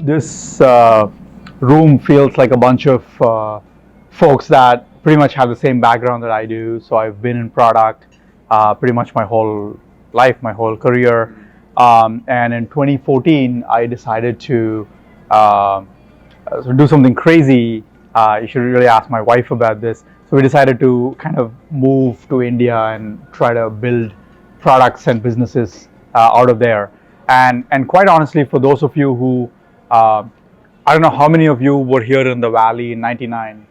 this room feels like a bunch of folks that pretty much have the same background that I do. So I've been in product pretty much my whole life, my whole career. And in 2014, I decided to do something crazy. You should really ask my wife about this. So we decided to kind of move to India and try to build products and businesses out of there. And quite honestly, for those of you who, I don't know how many of you were here in the Valley in '99.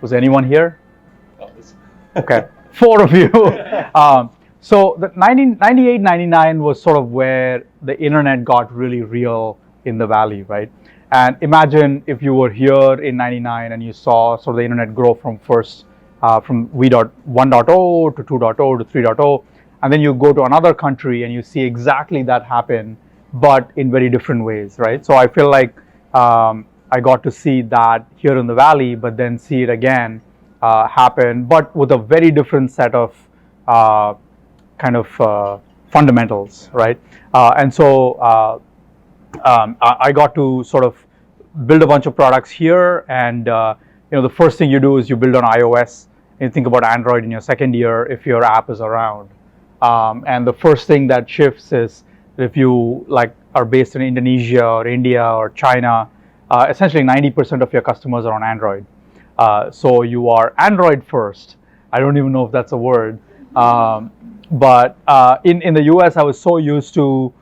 Was anyone here? Okay, 4 of you. So the 98, 99 was sort of where the internet got really real in the Valley, right? And imagine if you were here in '99 and you saw sort of the internet grow from from V1.0 to 2.0 to 3.0, and then you go to another country and you see exactly that happen, but in very different ways, right? So I feel like I got to see that here in the Valley, but then see it again happen, but with a very different set of fundamentals, right? And so I got to sort of build a bunch of products here, and the first thing you do is you build on iOS, and you think about Android in your second year if your app is around. And the first thing that shifts is if you are based in Indonesia or India or China, essentially 90% of your customers are on Android. So you are Android first. I don't even know if that's a word. But in the US, I was so used to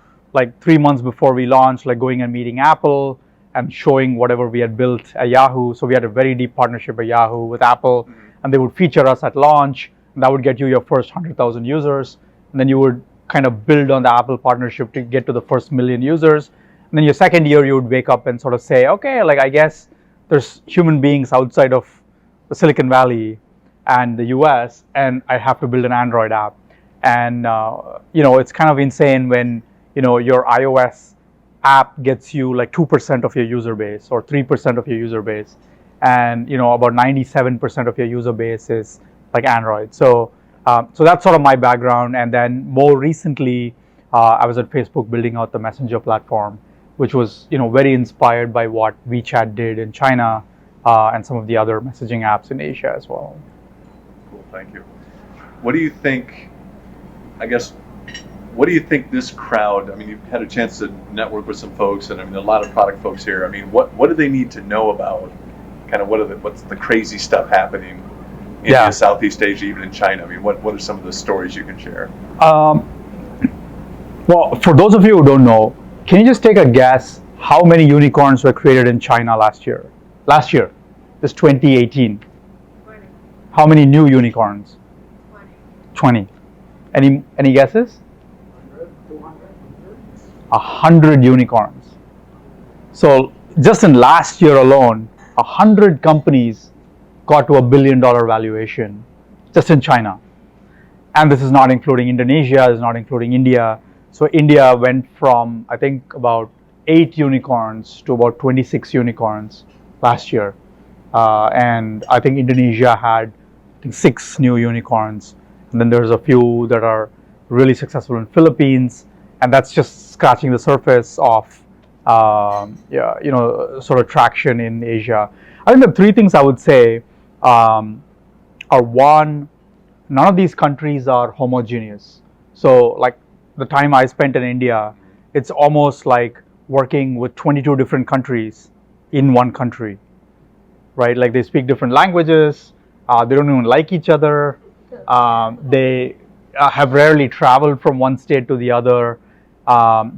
3 months before we launched, going and meeting Apple and showing whatever we had built at Yahoo. So we had a very deep partnership at Yahoo with Apple, and they would feature us at launch, and that would get you your first 100,000 users. And then you would kind of build on the Apple partnership to get to the first 1,000,000 users. And then your second year, you would wake up and sort of say, okay, I guess there's human beings outside of the Silicon Valley and the US, and I have to build an Android app. And it's kind of insane when your iOS app gets you 2% of your user base or 3% of your user base, and about 97% of your user base is Android. So that's sort of my background. And then more recently, I was at Facebook building out the Messenger platform, which was very inspired by what WeChat did in China and some of the other messaging apps in Asia as well. Cool, thank you. What do you think? What do you think this crowd? I mean, you've had a chance to network with some folks, and a lot of product folks here. I mean, what do they need to know about? Kind of what's the crazy stuff happening in India, Southeast Asia, even in China? I mean, what are some of the stories you can share? Well, for those of you who don't know, can you just take a guess how many unicorns were created in China last year? Last year, this 2018. 20. How many new unicorns? 20. 20. Any guesses? 100 unicorns. So just in last year alone, 100 companies got to $1 billion valuation just in China. And this is not including Indonesia, this is not including India. So India went from, I think, about 8 unicorns to about 26 unicorns last year. And I think Indonesia had 6 new unicorns. And then there's a few that are really successful in Philippines. And that's just scratching the surface of, sort of traction in Asia. I think the 3 things I would say are, one, none of these countries are homogeneous. So the time I spent in India, it's almost like working with 22 different countries in one country, right? They speak different languages, they don't even like each other, they have rarely traveled from one state to the other.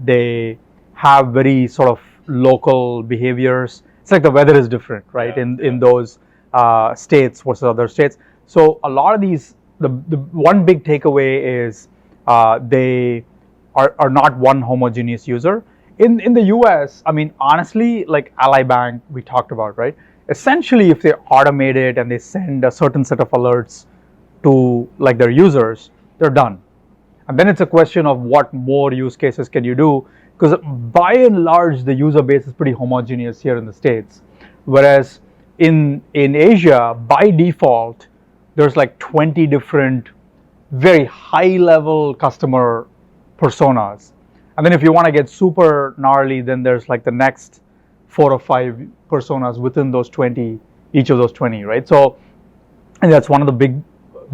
They have very sort of local behaviors. It's like the weather is different, right? In those states versus other states. So a lot of these, the one big takeaway is they are not one homogeneous user. In the US, I mean, honestly, Ally Bank, we talked about, right? Essentially, if they automate it and they send a certain set of alerts to their users, they're done. And then it's a question of what more use cases can you do, because by and large, the user base is pretty homogeneous here in the States. Whereas in Asia, by default, there's 20 different very high level customer personas. And then if you want to get super gnarly, then there's the next 4 or 5 personas within those 20, each of those 20, right? So, and that's one of the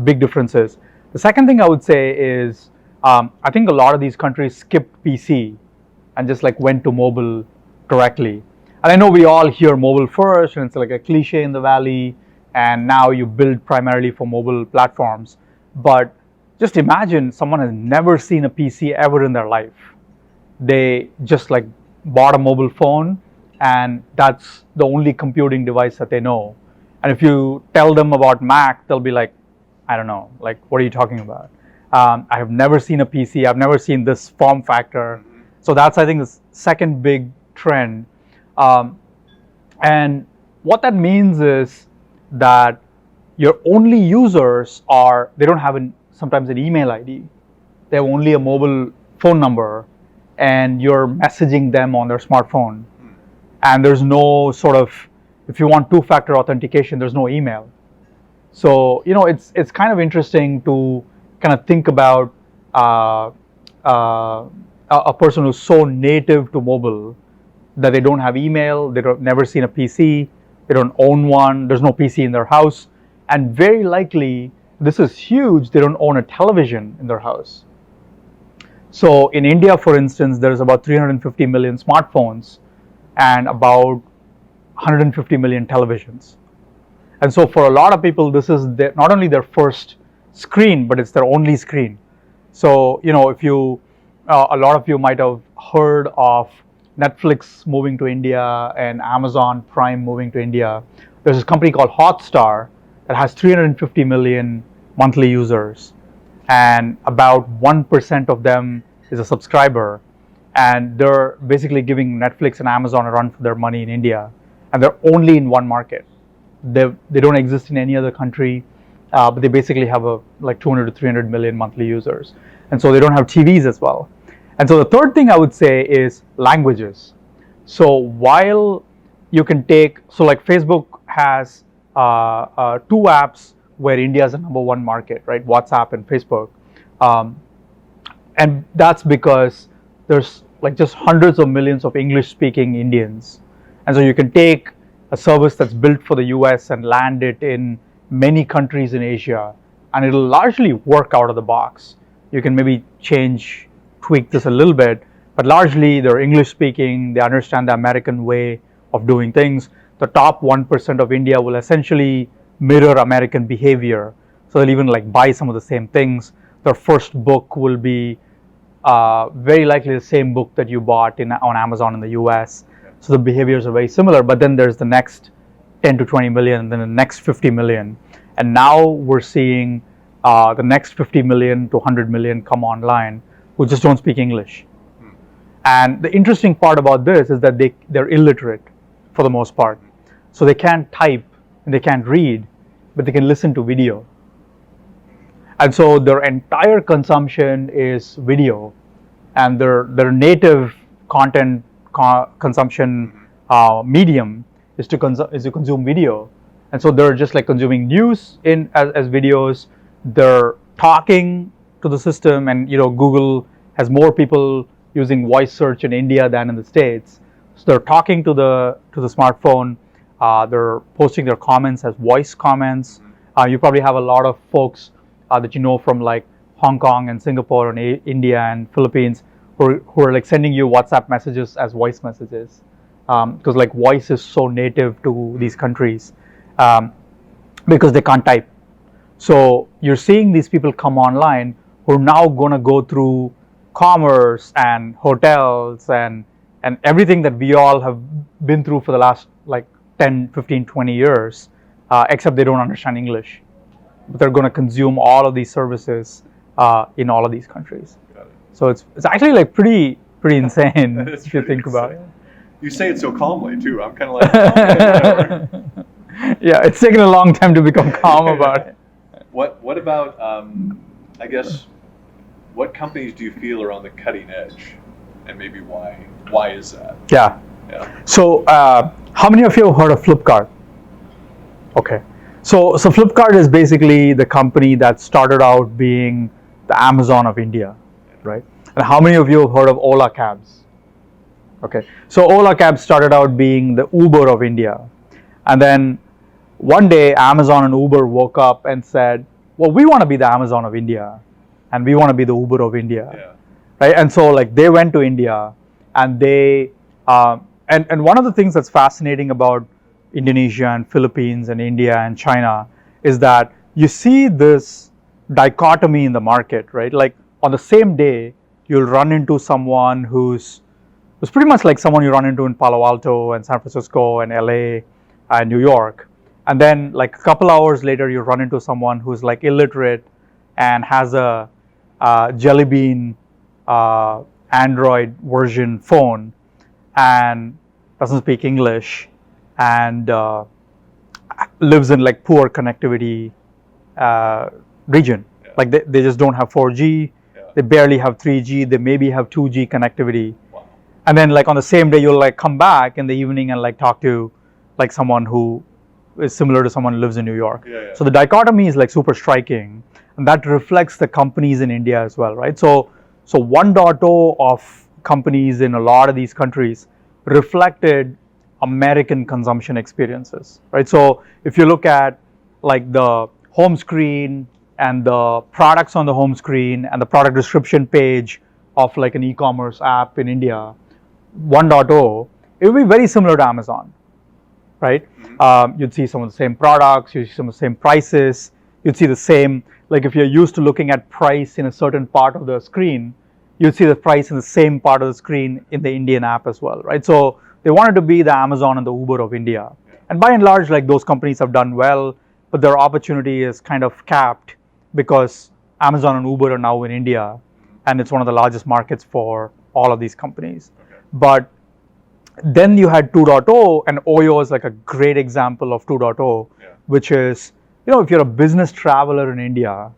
big differences. The second thing I would say is, I think a lot of these countries skipped PC and just like went to mobile directly. And I know we all hear mobile first, and it's like a cliche in the Valley, and now you build primarily for mobile platforms. But just imagine someone has never seen a PC ever in their life. They just like bought a mobile phone, and that's the only computing device that they know. And if you tell them about Mac, they'll be like, I don't know, like, what are you talking about? I have never seen a PC. I've never seen this form factor. So that's, I think, the second big trend. And what that means is that your only users are, they don't have sometimes an email ID. They have only a mobile phone number, and you're messaging them on their smartphone. And there's no sort of, if you want two-factor authentication, there's no email. So, you know, it's kind of interesting to kind of think about a person who's so native to mobile that they don't have email, they've never seen a PC, they don't own one, there's no PC in their house, and very likely, this is huge, they don't own a television in their house. So in India, for instance, there's about 350 million smartphones and about 150 million televisions. And so for a lot of people, this is not only their first screen, but it's their only screen. So, you know, if you, a lot of you might have heard of Netflix moving to India and Amazon Prime moving to India. There's this company called Hotstar that has 350 million monthly users, and about 1% of them is a subscriber, and they're basically giving Netflix and Amazon a run for their money in India, and they're only in one market. They don't exist in any other country, but they basically have like 200 to 300 million monthly users, and so they don't have TVs as well. And so the third thing I would say is languages. So while you can take, so like Facebook has 2 apps where India is the #1 market, right? WhatsApp and Facebook. And that's because there's like just hundreds of millions of English speaking Indians. And so you can take a service that's built for the US and land it in many countries in Asia, and it'll largely work out of the box. You can maybe tweak this a little bit, but largely they're English speaking, they understand the American way of doing things. The top 1% of India will essentially mirror American behavior. So they'll even like buy some of the same things. Their first book will be very likely the same book that you bought on Amazon in the US. So the behaviors are very similar, but then there's the next 10 to 20 million, and then the next 50 million. And now we're seeing the next 50 million to 100 million come online who just don't speak English. And the interesting part about this is that they're illiterate for the most part. So they can't type and they can't read, but they can listen to video. And so their entire consumption is video, and their native content consumption medium is to consume video. And so they're just like consuming news as videos. They're talking to the system, and you know, Google has more people using voice search in India than in the States. So they're talking to the smartphone. They're posting their comments as voice comments. You probably have a lot of folks that you know from like Hong Kong and Singapore and India and Philippines who are like sending you WhatsApp messages as voice messages, because like voice is so native to these countries, because they can't type. So you're seeing these people come online who are now going to go through commerce and hotels and everything that we all have been through for the last like 10, 15, 20 years, except they don't understand English. But they're going to consume all of these services in all of these countries. Got it. So it's actually like pretty insane if you think about it. You say it so calmly too. I'm kind of like, whatever. Yeah, it's taken a long time to become calm about it. What about I guess, what companies do you feel are on the cutting edge, and maybe why? Why is that? Yeah. So how many of you have heard of Flipkart? Okay. So Flipkart is basically the company that started out being the Amazon of India, right? And how many of you have heard of Ola cabs? Okay, so Ola Cabs started out being the Uber of India, and then one day Amazon and Uber woke up and said, well, we want to be the Amazon of India, and we want to be the Uber of India. Yeah. Right? And so like they went to India, and they and one of the things that's fascinating about Indonesia and Philippines and India and China is that you see this dichotomy in the market, right? Like on the same day, you'll run into someone who's pretty much like someone you run into in Palo Alto and San Francisco and LA and New York. And then like a couple hours later, you run into someone who's like illiterate and has a Jelly Bean Android version phone and doesn't speak English and lives in like poor connectivity region. Yeah. Like they just don't have 4G, they barely have 3G, they maybe have 2G connectivity. Wow. And then like on the same day, you'll like come back in the evening and like talk to like someone who is similar to someone who lives in New York. Yeah. So the dichotomy is like super striking, and that reflects the companies in India as well, right? So 1.0 of companies in a lot of these countries reflected American consumption experiences, right? So if you look at like the home screen and the products on the home screen and the product description page of like an e-commerce app in India, 1.0, it would be very similar to Amazon, right? You'd see some of the same products, you'd see some of the same prices, you'd see the same, like if you're used to looking at price in a certain part of the screen, you'd see the price in the same part of the screen in the Indian app as well, right? So they wanted to be the Amazon and the Uber of India. And by and large, like those companies have done well, but their opportunity is kind of capped because Amazon and Uber are now in India, and it's one of the largest markets for all of these companies. Okay. But then you had 2.0, and Oyo is like a great example of 2.0, which is, you know, if you're a business traveler in India,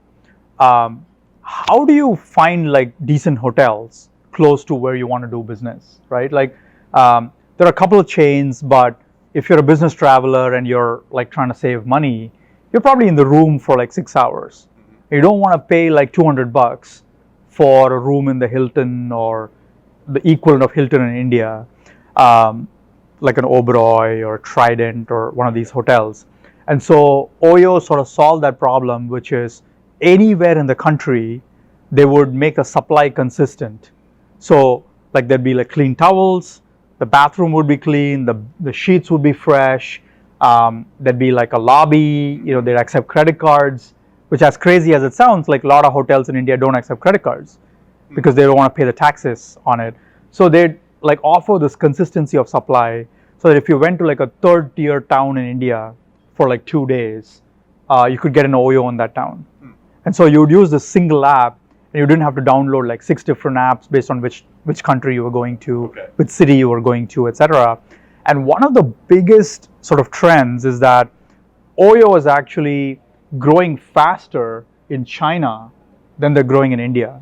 how do you find like decent hotels close to where you want to do business, right? Like there are a couple of chains, but if you're a business traveler and you're like trying to save money, you're probably in the room for like 6 hours. You don't want to pay like $200 for a room in the Hilton or the equivalent of Hilton in India, like an Oberoi or Trident or one of these hotels. And so Oyo sort of solved that problem, which is anywhere in the country, they would make the supply consistent. So like there'd be like clean towels, the bathroom would be clean, the sheets would be fresh, there'd be like a lobby, you know, they'd accept credit cards, which as crazy as it sounds, like a lot of hotels in India don't accept credit cards because they don't want to pay the taxes on it. So they'd like offer this consistency of supply so that if you went to like a third tier town in India for like 2 days, you could get an Oyo in that town. And so you would use this single app, and you didn't have to download like 6 different apps based on which country you were going to, which city you were going to, etc. And one of the biggest sort of trends is that Oyo is actually growing faster in China than they're growing in India,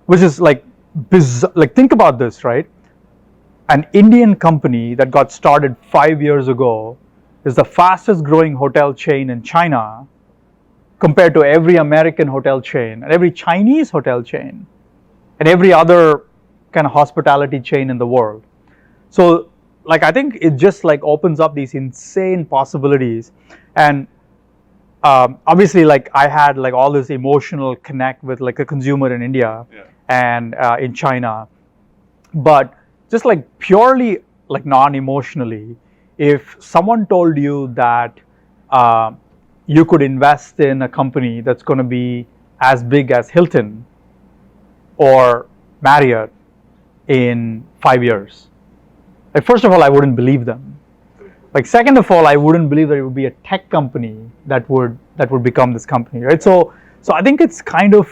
which is like bizarre. Like think about this, right? An Indian company that got started 5 years ago is the fastest growing hotel chain in China compared to every American hotel chain and every Chinese hotel chain and every other kind of hospitality chain in the world. So like I think it just like opens up these insane possibilities. And obviously like I had like all this emotional connect with like a consumer in India and in China, but just like purely like non-emotionally, if someone told you that you could invest in a company that's going to be as big as Hilton or Marriott in 5 years, like first of all, I wouldn't believe them. Like second of all, I wouldn't believe that it would be a tech company that would become this company, right? So I think it's kind of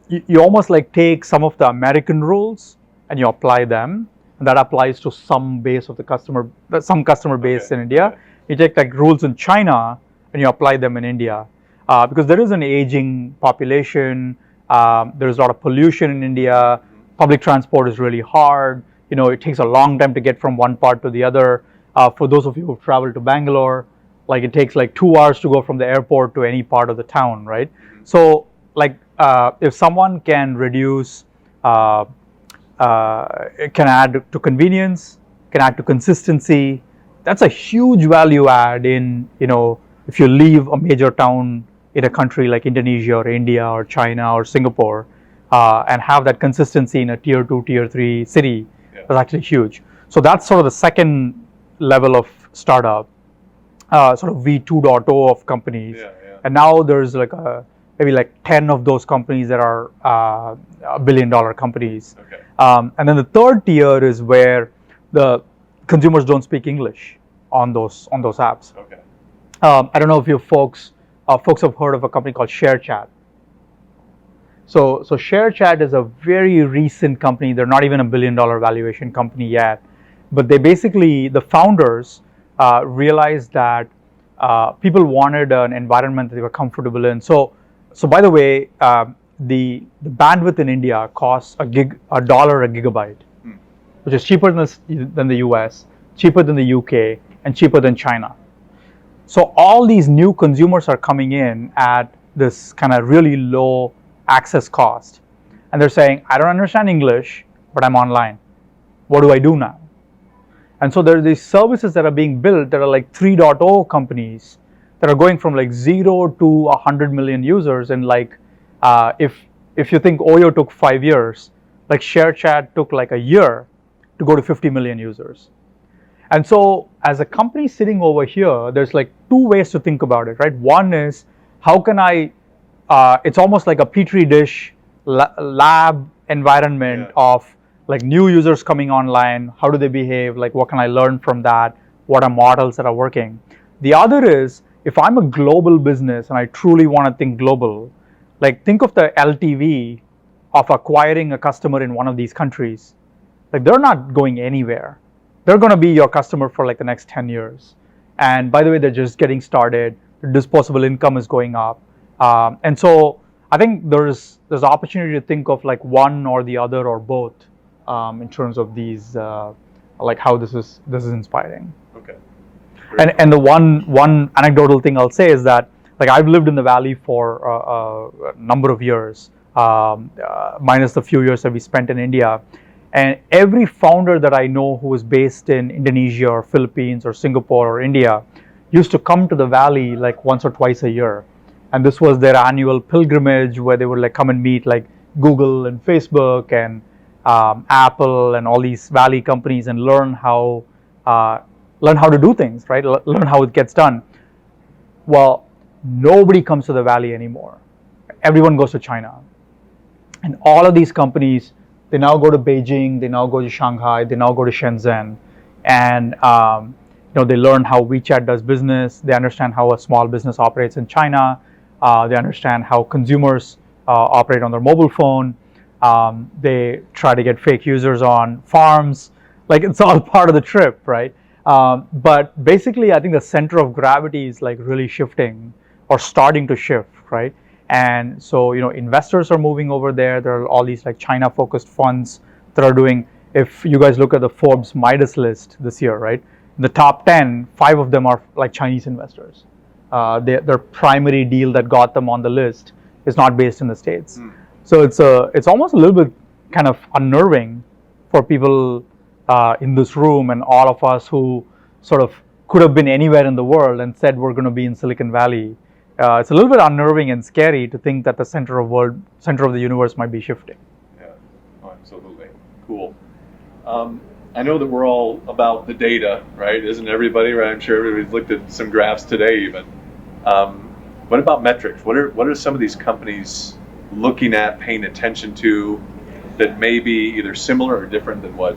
you almost like take some of the American rules and you apply them, and that applies to some base of the customer, some customer base in India. You take like rules in China and you apply them in India, because there is an aging population. There's a lot of pollution in India. Public transport is really hard. You know, it takes a long time to get from one part to the other. For those of you who've traveled to Bangalore, like it takes like 2 hours to go from the airport to any part of the town, right? So like if someone can reduce it can add to convenience, can add to consistency. That's a huge value add in, if you leave a major town in a country like Indonesia or India or China or Singapore, and have that consistency in a tier 2, tier 3 city. That's actually huge. So that's sort of the second level of startup, sort of V2.0 of companies. And now there's maybe like 10 of those companies that are $1 billion companies. And then the third tier is where the consumers don't speak English on those apps. I don't know if you folks have heard of a company called ShareChat. So ShareChat is a very recent company. They're not even a $1 billion valuation company yet, but the founders realized that people wanted an environment that they were comfortable in. So by the way, the bandwidth in India costs $1 a gigabyte, which is cheaper than the US, cheaper than the UK, and cheaper than China. So all these new consumers are coming in at this kind of really low access cost. And they're saying, I don't understand English, but I'm online. What do I do now? And so there are these services that are being built that are like 3.0 companies that are going from like 0 to 100 million users. And if you think Oyo took 5 years, like ShareChat took like a year to go to 50 million users. And so as a company sitting over here, there's like two ways to think about it, right? One is, how can it's almost like a petri dish lab environment of like new users coming online. How do they behave? Like, what can I learn from that? What are models that are working? The other is, if I'm a global business and I truly want to think global, like think of the LTV of acquiring a customer in one of these countries. Like, they're not going anywhere. They're going to be your customer for like the next 10 years. And by the way, they're just getting started. Their disposable income is going up. And so I think there's opportunity to think of like one or the other or both in terms of these, like how this is inspiring. And the one anecdotal thing I'll say is that, like, I've lived in the Valley for a number of years, minus the few years that we spent in India. And every founder that I know who was based in Indonesia or Philippines or Singapore or India used to come to the Valley like once or twice a year. And this was their annual pilgrimage where they would like come and meet like Google and Facebook and Apple and all these Valley companies and learn how to do things, right? Learn how it gets done. Well, nobody comes to the Valley anymore. Everyone goes to China. And all of these companies, they now go to Beijing, they now go to Shanghai, they now go to Shenzhen, and they learn how WeChat does business. They understand how a small business operates in China. They understand how consumers operate on their mobile phone. They try to get fake users on farms. Like, it's all part of the trip, right? But basically, I think the center of gravity is like really shifting or starting to shift, right? And so, investors are moving over there. There are all these like China-focused funds that are doing. If you guys look at the Forbes Midas list this year, right? The top 10, 5 of them are like Chinese investors. Their primary deal that got them on the list is not based in the States. So it's almost a little bit kind of unnerving for people in this room and all of us who sort of could have been anywhere in the world and said we're going to be in Silicon Valley. It's a little bit unnerving and scary to think that the center of the universe might be shifting. Yeah, absolutely. Cool. I know that we're all about the data, right? Isn't everybody, right? I'm sure everybody's looked at some graphs today even. What about metrics? What are some of these companies looking at, paying attention to, that may be either similar or different than what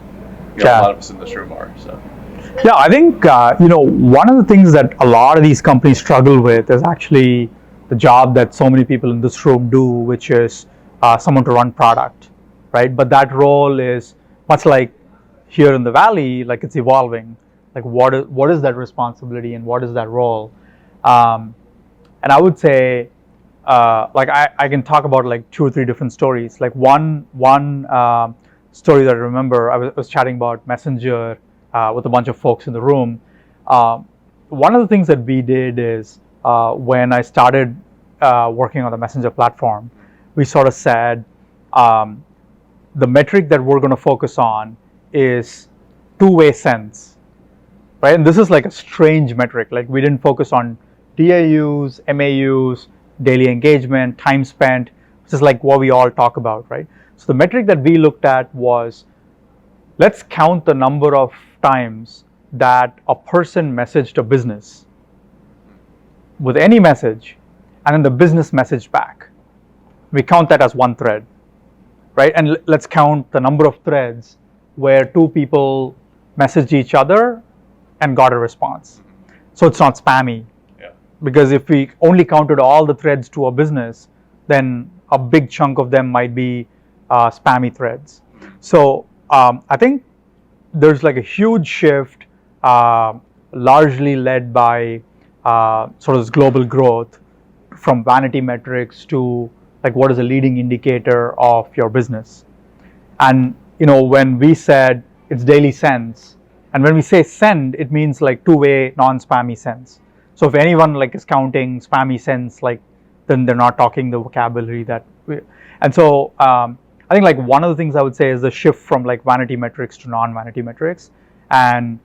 a lot of us in this room are? So. Yeah, I think one of the things that a lot of these companies struggle with is actually the job that so many people in this room do, which is someone to run product, right? But that role is much like here in the Valley, like it's evolving. Like what is that responsibility and what is that role? And I would say, like I can talk about like 2 or 3 different stories. Like one story that I remember, I was chatting about Messenger with a bunch of folks in the room. One of the things that we did is when I started working on the Messenger platform, we sort of said, the metric that we're going to focus on is two-way sends, right? And this is like a strange metric. Like we didn't focus on DAUs, MAUs, daily engagement, time spent, which is like what we all talk about, right? So the metric that we looked at was, let's count the number of times that a person messaged a business with any message, and then the business messaged back. We count that as one thread, right? And let's count the number of threads where two people messaged each other and got a response. So it's not spammy. Yeah. Because if we only counted all the threads to a business, then a big chunk of them might be spammy threads. So I think there's like a huge shift, largely led by sort of this global growth from vanity metrics to like what is a leading indicator of your business. And when we said it's daily sends, and when we say send, it means like two-way non-spammy sends. So if anyone like is counting spammy sends, like then they're not talking the vocabulary that we, and so I think like one of the things I would say is the shift from like vanity metrics to non-vanity metrics. And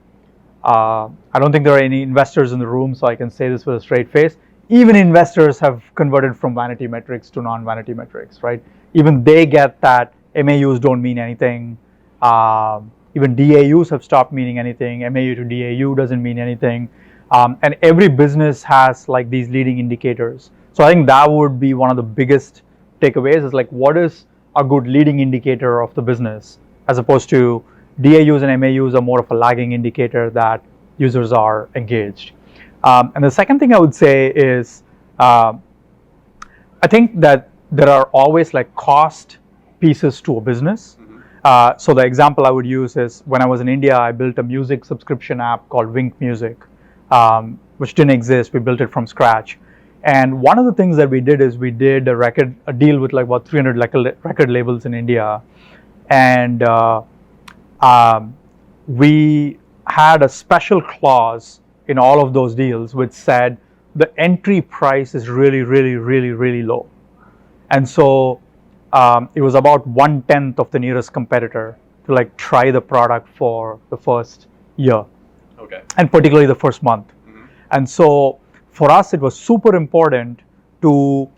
I don't think there are any investors in the room, so I can say this with a straight face. Even investors have converted from vanity metrics to non-vanity metrics, right? Even they get that MAUs don't mean anything. Even DAUs have stopped meaning anything. MAU to DAU doesn't mean anything. And every business has like these leading indicators. So I think that would be one of the biggest takeaways is like what is a good leading indicator of the business, as opposed to DAUs and MAUs are more of a lagging indicator that users are engaged. And the second thing I would say is I think that there are always like cost pieces to a business. So the example I would use is when I was in India, I built a music subscription app called Wink Music, which didn't exist. We built it from scratch. And one of the things that we did is we did a deal with like about 300 record labels in India. And we had a special clause in all of those deals which said the entry price is really, really, really, really low. And so it was about 1/10 of the nearest competitor to like try the product for the first year. Okay. And particularly the first month. And so for us, it was super important to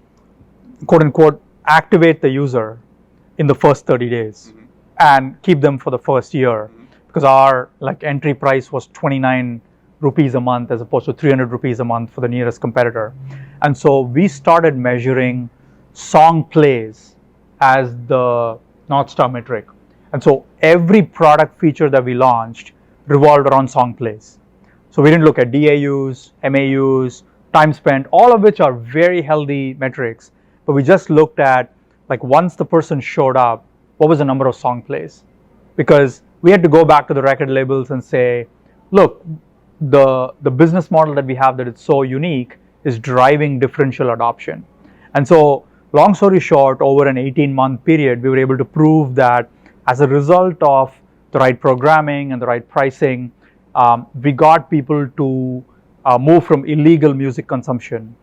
quote unquote activate the user in the first 30 days and keep them for the first year, because our like entry price was 29 rupees a month as opposed to 300 rupees a month for the nearest competitor. And so we started measuring song plays as the North Star metric. And so every product feature that we launched revolved around song plays. So we didn't look at DAUs, MAUs, time spent, all of which are very healthy metrics, but we just looked at like once the person showed up, what was the number of song plays? Because we had to go back to the record labels and say, look, the business model that we have that it's so unique is driving differential adoption. And so long story short, over an 18-month period, we were able to prove that as a result of the right programming and the right pricing, we got people to move from illegal music consumption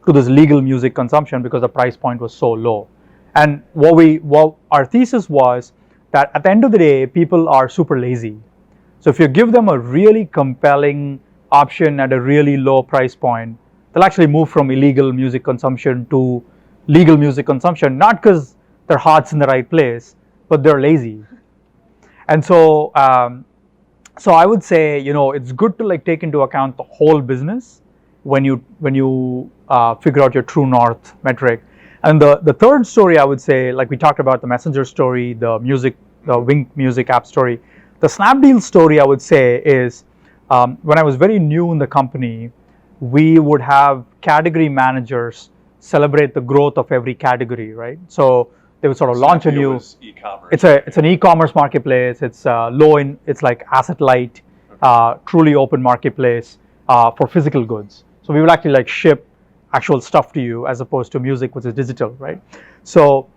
to this legal music consumption because the price point was so low. And what our thesis was that at the end of the day, people are super lazy. So if you give them a really compelling option at a really low price point, they'll actually move from illegal music consumption to legal music consumption, not because their heart's in the right place, but they're lazy. And so so I would say, it's good to like take into account the whole business when you figure out your true north metric. And the third story I would say, like we talked about the Messenger story, the Wink Music app story. The Snapdeal story I would say is when I was very new in the company, we would have category managers celebrate the growth of every category, right? So they would sort of launch a new. E-commerce. It's an e-commerce marketplace. It's it's like asset light, truly open marketplace for physical goods. So we would actually like ship actual stuff to you as opposed to music, which is digital, right? So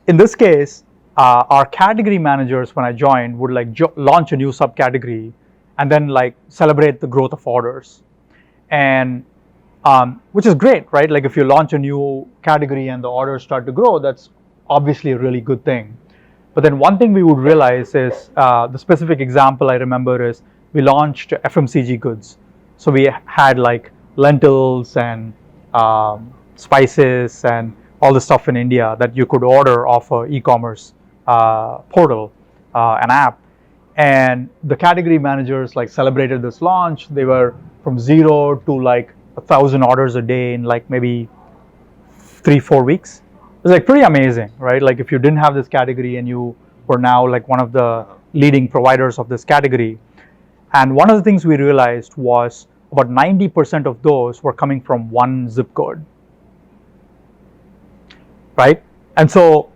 in this case, our category managers, when I joined, would like launch a new subcategory and then like celebrate the growth of orders, and which is great, right? Like if you launch a new category and the orders start to grow, that's obviously a really good thing. But then one thing we would realize is, the specific example I remember is we launched FMCG goods. So we had like lentils and spices and all the stuff in India that you could order off a e-commerce portal, an app. And the category managers like celebrated this launch. They were from 0 to like 1,000 orders a day in like maybe 3-4 weeks. It was like pretty amazing, right? Like if you didn't have this category and you were now like one of the leading providers of this category. And one of the things we realized was about 90% of those were coming from one zip code, right? And so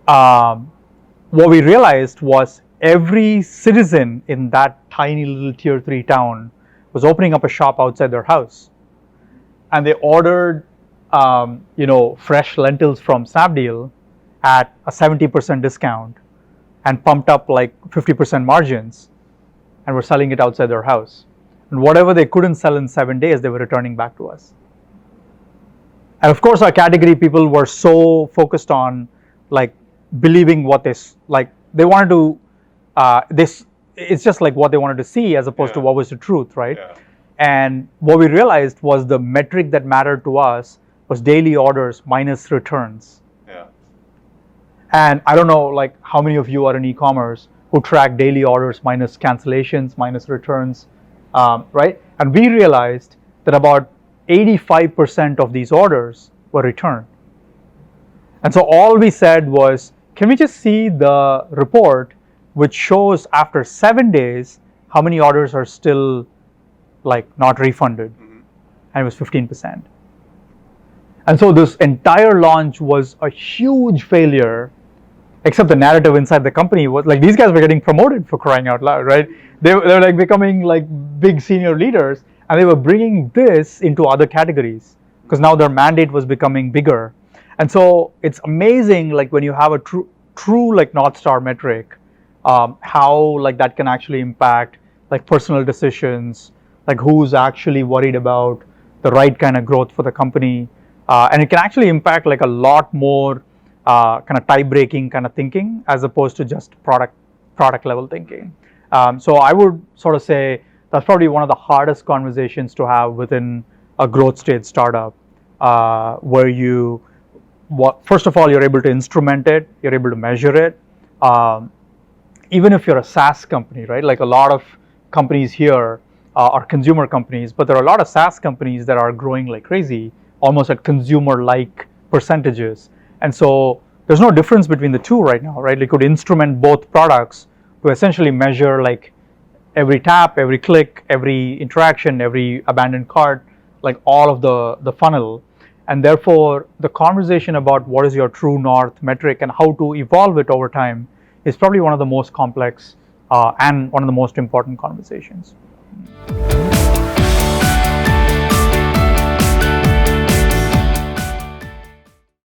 what we realized was every citizen in that tiny little tier 3 town was opening up a shop outside their house, and they ordered fresh lentils from Snapdeal at a 70% discount and pumped up like 50% margins, and were selling it outside their house. And whatever they couldn't sell in 7 days, they were returning back to us. And of course, our category people were so focused on like believing what they wanted to. It's just like what they wanted to see as opposed to what was the truth, right? Yeah. And what we realized was the metric that mattered to us was daily orders minus returns. Yeah. And I don't know like how many of you are in e-commerce who track daily orders minus cancellations, minus returns, right? And we realized that about 85% of these orders were returned. And so all we said was, can we just see the report which shows after 7 days how many orders are still like not refunded? Mm-hmm. And it was 15%. And so this entire launch was a huge failure, except the narrative inside the company was like these guys were getting promoted, for crying out loud, right? They were like becoming like big senior leaders, and they were bringing this into other categories because now their mandate was becoming bigger. And so it's amazing, like when you have a true like North Star metric, how like that can actually impact like personal decisions, like who's actually worried about the right kind of growth for the company, and it can actually impact like a lot more kind of tie-breaking kind of thinking as opposed to just product level thinking. So I would sort of say that's probably one of the hardest conversations to have within a growth stage startup, where first of all, you're able to instrument it, you're able to measure it. Even if you're a SaaS company, right? Like a lot of companies here are consumer companies, but there are a lot of SaaS companies that are growing like crazy, almost at consumer-like percentages. And so there's no difference between the two right now, right? You could instrument both products to essentially measure like every tap, every click, every interaction, every abandoned cart, like all of the funnel. And therefore, the conversation about what is your true north metric and how to evolve it over time is probably one of the most complex and one of the most important conversations.